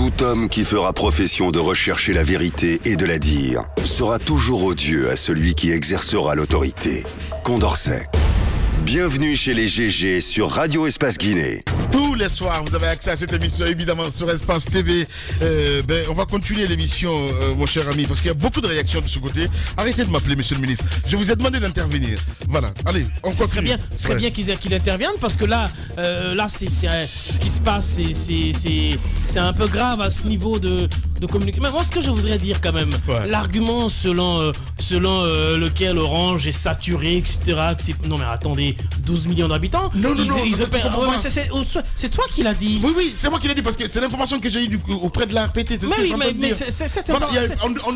Tout homme qui fera profession de rechercher la vérité et de la dire sera toujours odieux à celui qui exercera l'autorité. Condorcet. Bienvenue chez les GG sur Radio Espace Guinée. Tous les soirs, vous avez accès à cette émission, évidemment, sur Espace TV. On va continuer l'émission, mon cher ami, parce qu'il y a beaucoup de réactions de ce côté. Arrêtez de m'appeler, monsieur le ministre. Je vous ai demandé d'intervenir. Voilà, allez, on continue. Ce serait bien qu'il intervienne, parce que là, ce qui se passe, c'est un peu grave à ce niveau de communication. Mais moi, ce que je voudrais dire quand même, l'argument selon lequel Orange est saturé, etc. Non, mais attendez, 12 millions d'habitants. Non, c'est toi qui l'as dit. Oui, c'est moi qui l'ai dit parce que c'est l'information que j'ai eue auprès de la RPT.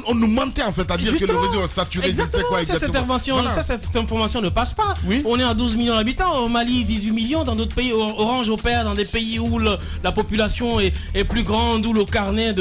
On nous mentait en fait à dire que le réseau est saturé. Exactement, cette information ne passe pas. Oui. On est à 12 millions d'habitants. Au Mali, 18 millions. Dans d'autres pays, Orange opère dans des pays où la population est plus grande, où le carnet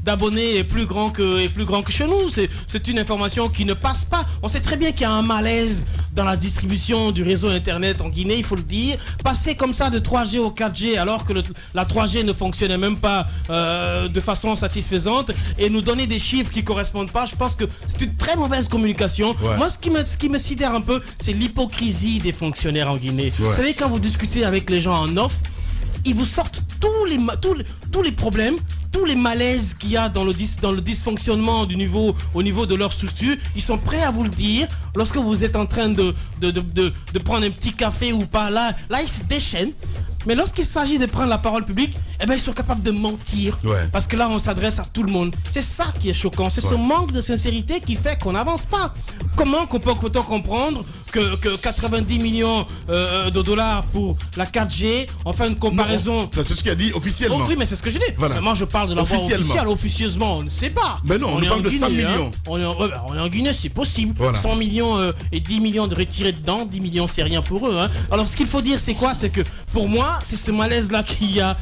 d'abonnés est plus grand que chez nous. C'est une information qui ne passe pas. On sait très bien qu'il y a un malaise dans la distribution du réseau internet en Guinée, il faut le dire. Passer comme ça de 3G au 4G alors que la 3G ne fonctionnait même pas de façon satisfaisante et nous donner des chiffres qui ne correspondent pas, je pense que c'est une très mauvaise communication. Moi, ce qui me sidère un peu, c'est l'hypocrisie des fonctionnaires en Guinée. Vous savez, quand vous discutez avec les gens en off, ils vous sortent tous les problèmes, tous les malaises qu'il y a dans le dysfonctionnement au niveau de leur structure. Ils sont prêts à vous le dire lorsque vous êtes en train de prendre un petit café ou pas. Là ils se déchaînent. Mais lorsqu'il s'agit de prendre la parole publique, ils sont capables de mentir. Parce que là, on s'adresse à tout le monde. C'est ça qui est choquant. C'est ce manque de sincérité qui fait qu'on n'avance pas. Comment peut-on comprendre que 90 millions de dollars pour la 4G, on fait une comparaison... C'est ce qu'il a dit officiellement. Oui, mais c'est ce que je dis. Voilà. Moi, je parle de la voie officielle. Officieusement, on ne sait pas. Mais non, on parle de 100 millions. On est en Guinée, c'est possible. Voilà. 100 millions et 10 millions de retirés dedans. 10 millions, c'est rien pour eux. Alors, ce qu'il faut dire, c'est quoi? C'est que, pour moi, c'est ce malaise-là qu'il y a.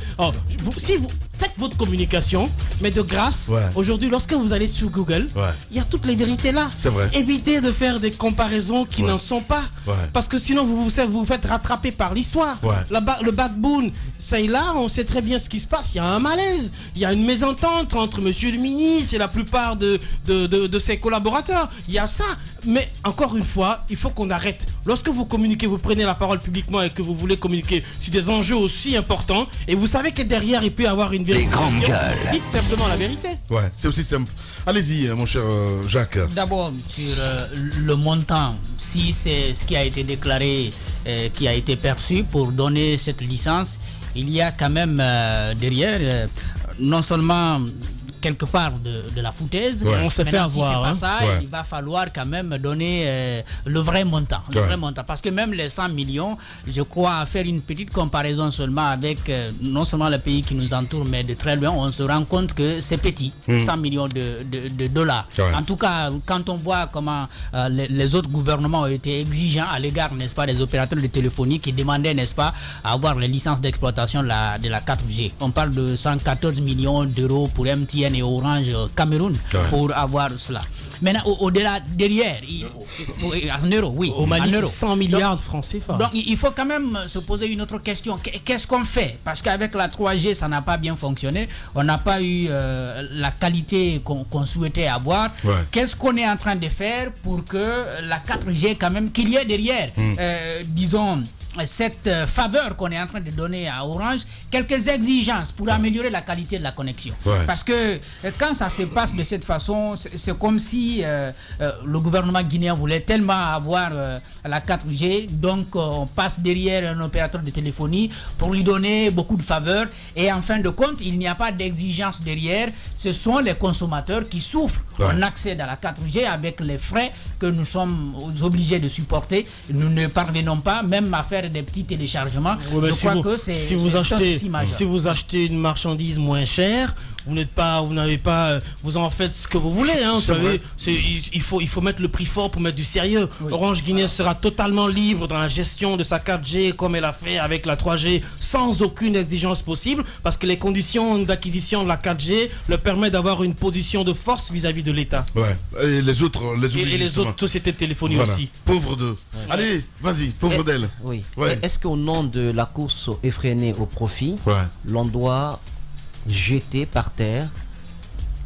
Si vous faites votre communication, mais de grâce, aujourd'hui, lorsque vous allez sur Google, il y a toutes les vérités là. C'est vrai. Évitez de faire des comparaisons qui n'en sont pas. Parce que sinon, vous vous faites rattraper par l'histoire. Le backbone, ça et là, on sait très bien ce qui se passe. Il y a un malaise. Il y a une mésentente entre monsieur le ministre et la plupart de ses collaborateurs. Il y a ça. Mais encore une fois, il faut qu'on arrête. Lorsque vous communiquez, vous prenez la parole publiquement et que vous voulez communiquer sur des enjeux aussi importants, et vous savez que derrière, il peut y avoir une vérité. Dites simplement la vérité. C'est aussi simple. Allez-y, mon cher Jacques. D'abord, sur le montant, si c'est ce qui a été déclaré, qui a été perçu pour donner cette licence, il y a quand même derrière, non seulement quelque part de la foutaise. On se fait avoir. Si c'est pas ça, il va falloir quand même donner le vrai montant. Le vrai montant. Parce que même les 100 millions, je crois, faire une petite comparaison seulement avec non seulement le pays qui nous entoure, mais de très loin, on se rend compte que c'est petit. 100 millions de dollars. En tout cas, quand on voit comment les autres gouvernements ont été exigeants à l'égard, n'est-ce pas, des opérateurs de téléphonie qui demandaient, n'est-ce pas, à avoir les licences d'exploitation de la 4G. On parle de 114 millions d'euros pour MTN et Orange Cameroun pour avoir cela. Maintenant, au-delà, derrière, en euros, oui. Au Mali, 100 milliards de francs CFA. Donc, il faut quand même se poser une autre question. Qu'est-ce qu'on fait? Parce qu'avec la 3G, ça n'a pas bien fonctionné. On n'a pas eu la qualité qu'on souhaitait avoir. Qu'est-ce qu'on est en train de faire pour que la 4G, quand même, qu'il y ait derrière, disons, cette faveur qu'on est en train de donner à Orange, quelques exigences pour améliorer la qualité de la connexion. Parce que quand ça se passe de cette façon, c'est comme si le gouvernement guinéen voulait tellement avoir la 4G, donc on passe derrière un opérateur de téléphonie pour lui donner beaucoup de faveurs, et en fin de compte, il n'y a pas d'exigence derrière. Ce sont les consommateurs qui souffrent. On accède à la 4G avec les frais que nous sommes obligés de supporter. Nous ne parvenons pas même à faire des petits téléchargements. Je crois que c'est si vous achetez une marchandise moins chère, vous n'avez pas, vous en faites ce que vous voulez. Vous savez, il faut mettre le prix fort pour mettre du sérieux. Orange Guinée sera totalement libre dans la gestion de sa 4G comme elle a fait avec la 3G, sans aucune exigence possible, parce que les conditions d'acquisition de la 4G le permettent d'avoir une position de force vis-à-vis de l'État. Et les autres sociétés de téléphonie aussi. Pauvres d'eux. Allez, vas-y, pauvre d'elle. Est-ce qu'au nom de la course effrénée au profit, l'on doit jeter par terre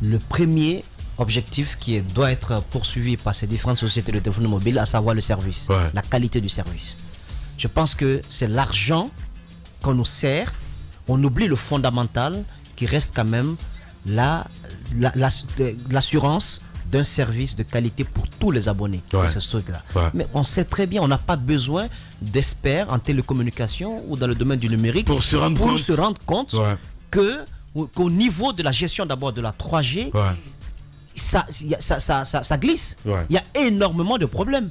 le premier objectif qui doit être poursuivi par ces différentes sociétés de téléphonie mobile, à savoir le service, la qualité du service. Je pense que c'est l'argent qu'on nous sert, on oublie le fondamental qui reste quand même l'assurance d'un service de qualité pour tous les abonnés de ce truc-là. Mais on sait très bien, on n'a pas besoin d'experts en télécommunication ou dans le domaine du numérique pour se rendre compte qu'au niveau de la gestion d'abord de la 3G, ça glisse. Il y a énormément de problèmes.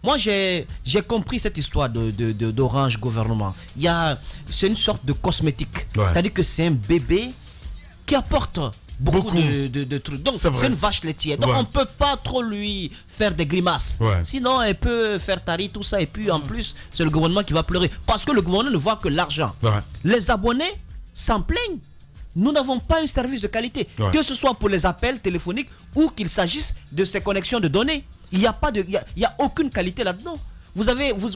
Moi, j'ai compris cette histoire d'Orange gouvernement. C'est une sorte de cosmétique. C'est-à-dire que c'est un bébé qui apporte beaucoup de trucs. Donc, c'est une vache laitière. Donc, on ne peut pas trop lui faire des grimaces. Sinon, elle peut faire tarir tout ça. Et puis, en plus, c'est le gouvernement qui va pleurer. Parce que le gouvernement ne voit que l'argent. Les abonnés s'en plaignent. Nous n'avons pas un service de qualité, que ce soit pour les appels téléphoniques ou qu'il s'agisse de ces connexions de données. Il n'y a aucune qualité là-dedans. Vous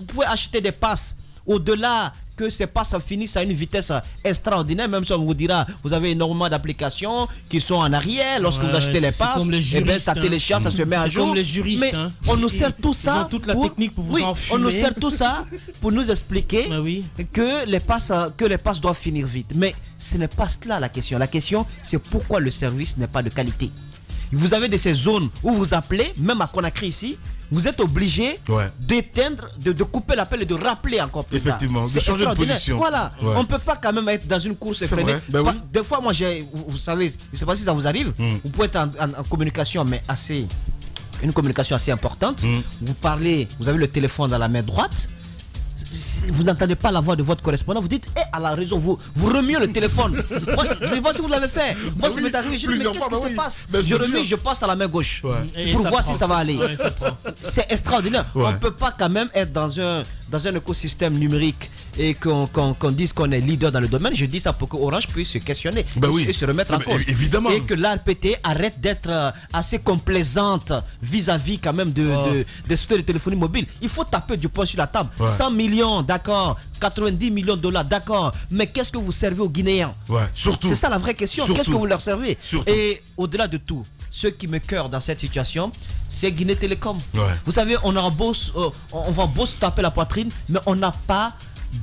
pouvez acheter des passes au-delà que ces passes finissent à une vitesse extraordinaire, même si on vous dira, vous avez énormément d'applications qui sont en arrière. Lorsque vous achetez les passes, ça télécharge, ça se met à jour. Comme les juristes, mais on nous sert tout ça. Ils ont toute la technique pour vous enfumer. On nous sert tout ça pour nous expliquer que les passes doivent finir vite. Mais ce n'est pas cela la question. La question, c'est pourquoi le service n'est pas de qualité. Vous avez de ces zones où vous appelez, même à Conakry ici, vous êtes obligé d'éteindre, de couper l'appel et de rappeler encore plus tard. Effectivement, de changer de position. Voilà, on ne peut pas quand même être dans une course effrénée. Des fois, moi, vous savez, je ne sais pas si ça vous arrive, vous pouvez être en communication, mais une communication assez importante. Vous parlez, vous avez le téléphone dans la main droite. Vous n'entendez pas la voix de votre correspondant, vous dites à la raison, vous remuez le téléphone. Moi, je ne sais pas si vous l'avez fait. Moi, ça m'est arrivé, je dis, mais qu'est-ce qui se passe? Je remue, je passe à la main gauche pour voir si ça va aller. C'est extraordinaire. On ne peut pas quand même être dans un écosystème numérique et qu'on dise qu'on est leader dans le domaine. Je dis ça pour que Orange puisse se questionner et se remettre en cause. Évidemment. Et que l'ARPT arrête d'être assez complaisante vis-à-vis quand même des sociétés de téléphonie mobile. Il faut taper du poing sur la table. 100 millions, d'accord. 90 millions de dollars, d'accord. Mais qu'est-ce que vous servez aux Guinéens? C'est ça la vraie question. Qu'est-ce que vous leur servez? Et au-delà de tout, ce qui me cœur dans cette situation, c'est Guinée Télécom. Vous savez, on va beau se taper la poitrine, mais on n'a pas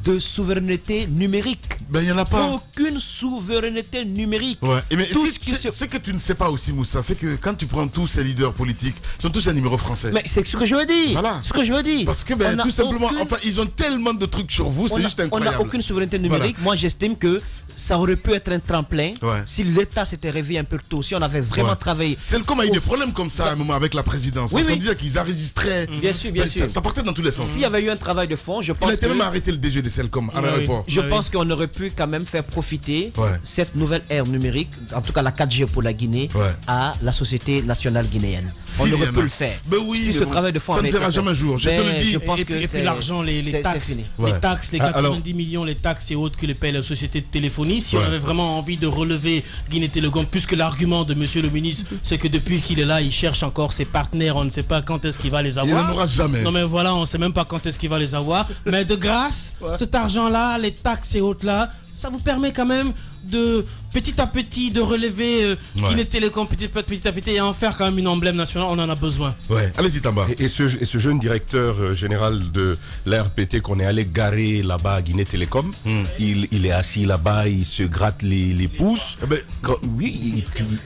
de souveraineté numérique. Il n'y en a pas. Aucune souveraineté numérique. Mais ce que tu ne sais pas aussi, Moussa, c'est que quand tu prends tous ces leaders politiques, ils sont tous un numéro français. Mais c'est ce que je veux dire. Voilà. Ce que je veux dire. Parce que tout simplement, ils ont tellement de trucs sur vous, c'est juste incroyable. On n'a aucune souveraineté numérique. Moi, j'estime que ça aurait pu être un tremplin si l'État s'était réveillé un peu tôt, si on avait vraiment travaillé. Cellcom a eu des problèmes comme ça à un moment avec la présidence. Parce qu'on disait qu'ils enregistreraient. Bien sûr. Ça partait dans tous les sens. S'il y avait eu un travail de fond, je pense Il a été même arrêté le DG de Cellcom à l'aéroport. Je pense qu'on aurait pu quand même faire profiter cette nouvelle ère numérique, en tout cas la 4G pour la Guinée, à la société nationale guinéenne. On aurait pu le faire. Si ce travail de fond ça ne verra jamais jour. Je te le dis. Je pense que et puis l'argent, les taxes, les 90 millions, les taxes et autres que les paient la société de téléphonie. Si on avait vraiment envie de relever Guinée Télécom, puisque l'argument de monsieur le ministre, c'est que depuis qu'il est là, il cherche encore ses partenaires, on ne sait pas quand est-ce qu'il va les avoir. Il n'en aura jamais. Non mais voilà, on ne sait même pas quand est-ce qu'il va les avoir. Mais de grâce, cet argent-là, les taxes et autres-là, ça vous permet quand même de petit à petit de relever Guinée Télécom petit à petit et en faire quand même une emblème nationale. On en a besoin. Allez-y Tamba. Et ce jeune directeur général de l'ARPT qu'on est allé garer là-bas à Guinée Télécom, il est assis là-bas, il se gratte les pouces.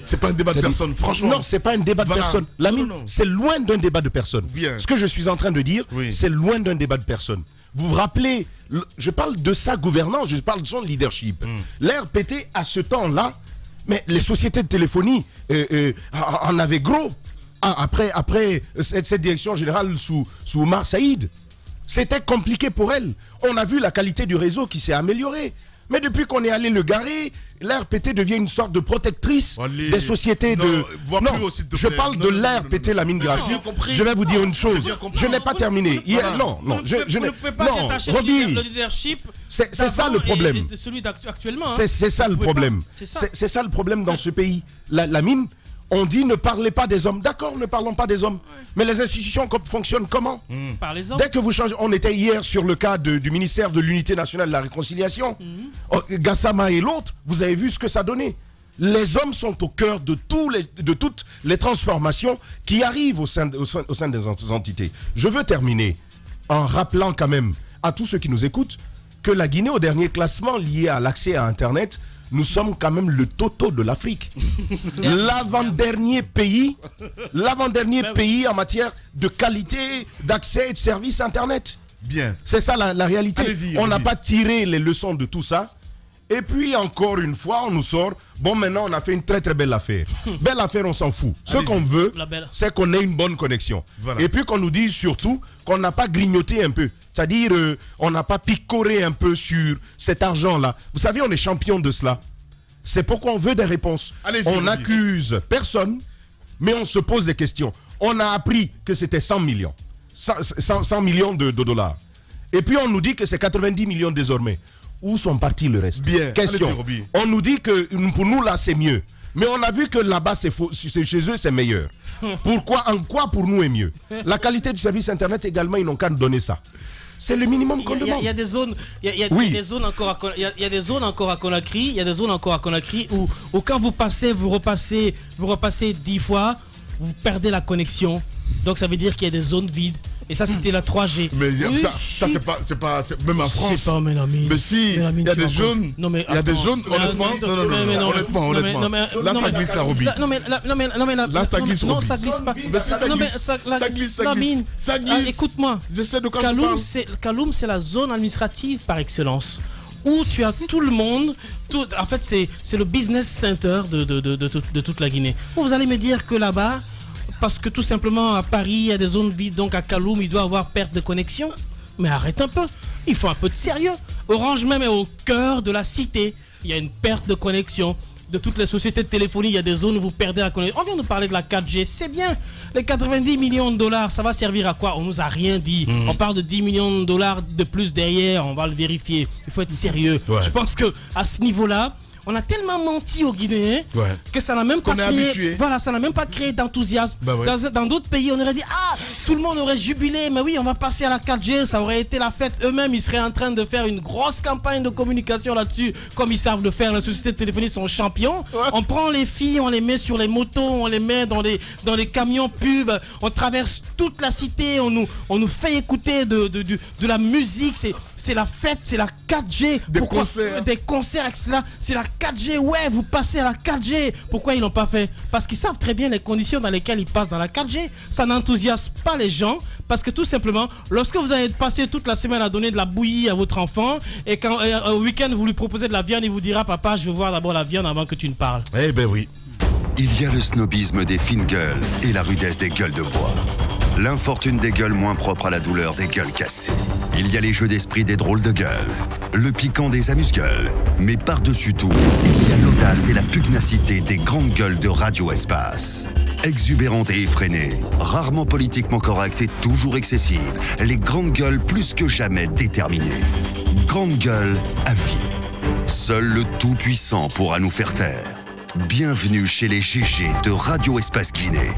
C'est pas un débat de personne, franchement. Non, c'est pas un débat de personne. Lamine, c'est loin d'un débat de personne. Ce que je suis en train de dire, c'est loin d'un débat de personne. Vous vous rappelez, je parle de sa gouvernance, je parle de son leadership. L'ARPT, à ce temps-là, mais les sociétés de téléphonie en avaient gros. Après cette direction générale sous Omar Saïd, c'était compliqué pour elle. On a vu la qualité du réseau qui s'est améliorée. Mais depuis qu'on est allé le garer, l'ARPT devient une sorte de protectrice des sociétés de... Je parle de l'ARPT, Lamine Grassi. Je vais vous dire une chose. Je n'ai pas terminé. Vous ne pouvez pas détacher le leadership. C'est ça le problème. C'est celui d'actuellement. C'est ça le problème. C'est ça le problème dans ce pays. Lamine, On dit ne parlez pas des hommes. D'accord, ne parlons pas des hommes. Mais les institutions fonctionnent comment? Par les hommes. Dès que vous changez, on était hier sur le cas du ministère de l'Unité nationale de la Réconciliation. Gassama et l'autre, vous avez vu ce que ça donnait. Les hommes sont au cœur de toutes les transformations qui arrivent au sein des entités. Je veux terminer en rappelant quand même à tous ceux qui nous écoutent que la Guinée, au dernier classement lié à l'accès à Internet, nous sommes quand même le toto de l'Afrique. L'avant-dernier pays en matière de qualité d'accès et de services Internet. Bien. C'est ça la réalité. On n'a pas tiré les leçons de tout ça. Et puis encore une fois, on nous sort, bon maintenant on a fait une très très belle affaire. Belle affaire, on s'en fout. Ce qu'on veut, c'est qu'on ait une bonne connexion. Voilà. Et puis qu'on nous dise surtout qu'on n'a pas grignoté un peu. C'est-à-dire, on n'a pas picoré un peu sur cet argent-là. Vous savez, on est champion de cela. C'est pourquoi on veut des réponses. On n'accuse personne, mais on se pose des questions. On a appris que c'était 100 millions. 100 millions de dollars. Et puis on nous dit que c'est 90 millions désormais. Où sont partis le reste? Bien. Question. On nous dit que pour nous là c'est mieux. Mais on a vu que là-bas chez eux c'est meilleur. Pourquoi? En quoi pour nous est mieux? La qualité du service Internet également, ils n'ont qu'à nous donner ça. C'est le minimum qu'on demande. Il y a des zones, il y a des zones encore à Conakry, il y a des zones encore à Conakry où quand vous repassez 10 fois, vous perdez la connexion. Donc ça veut dire qu'il y a des zones vides. Et ça, c'était la 3G. Mais oui, ça c'est pas même en France. Mais si, il y a des zones. Il y a des zones, honnêtement. Honnêtement. Là, ça glisse la Roby. Là, ça glisse. Non, ça glisse pas. Mais si ça glisse. Ça glisse. Écoute-moi. Je sais de quoi tu parles. Kaloum, c'est la zone administrative par excellence, où tu as tout le monde. En fait, c'est le business center de toute la Guinée. Vous allez me dire que là-bas, parce que tout simplement à Paris, il y a des zones vides, donc à Kaloum, il doit y avoir perte de connexion. Mais arrête un peu, il faut un peu de sérieux. Orange même est au cœur de la cité. Il y a une perte de connexion. De toutes les sociétés de téléphonie, il y a des zones où vous perdez la connexion. On vient de parler de la 4G, c'est bien. Les 90 millions de dollars, ça va servir à quoi? On nous a rien dit. On parle de 10 millions de dollars de plus derrière, on va le vérifier. Il faut être sérieux. Ouais. Je pense que à ce niveau-là, on a tellement menti aux Guinéens que ça n'a même pas créé. Voilà, ça n'a même pas créé d'enthousiasme. Dans d'autres pays, on aurait dit tout le monde aurait jubilé, mais oui, on va passer à la 4G, ça aurait été la fête. Eux-mêmes, ils seraient en train de faire une grosse campagne de communication là-dessus, comme ils savent le faire. Les sociétés de téléphonie sont champions. On prend les filles, on les met sur les motos, on les met dans les camions pubs, on traverse toute la cité, on nous fait écouter de la musique. C'est la fête, c'est la 4G. Des concerts, etc. C'est la 4G, ouais, vous passez à la 4G. Pourquoi ils l'ont pas fait? Parce qu'ils savent très bien les conditions dans lesquelles ils passent dans la 4G. Ça n'enthousiasme pas les gens, parce que tout simplement, lorsque vous allez passer toute la semaine à donner de la bouillie à votre enfant, et quand au week-end vous lui proposez de la viande, il vous dira: papa, je veux voir d'abord la viande avant que tu ne parles. Eh ben oui. Il y a le snobisme des fines gueules et la rudesse des gueules de bois. L'infortune des gueules moins propres à la douleur des gueules cassées. Il y a les jeux d'esprit des drôles de gueules, le piquant des amuse-gueules. Mais par-dessus tout, il y a l'audace et la pugnacité des grandes gueules de Radio Espace. Exubérantes et effrénées, rarement politiquement correctes et toujours excessives, les grandes gueules plus que jamais déterminées. Grandes gueules à vie. Seul le Tout-Puissant pourra nous faire taire. Bienvenue chez les GG de Radio Espace Guinée.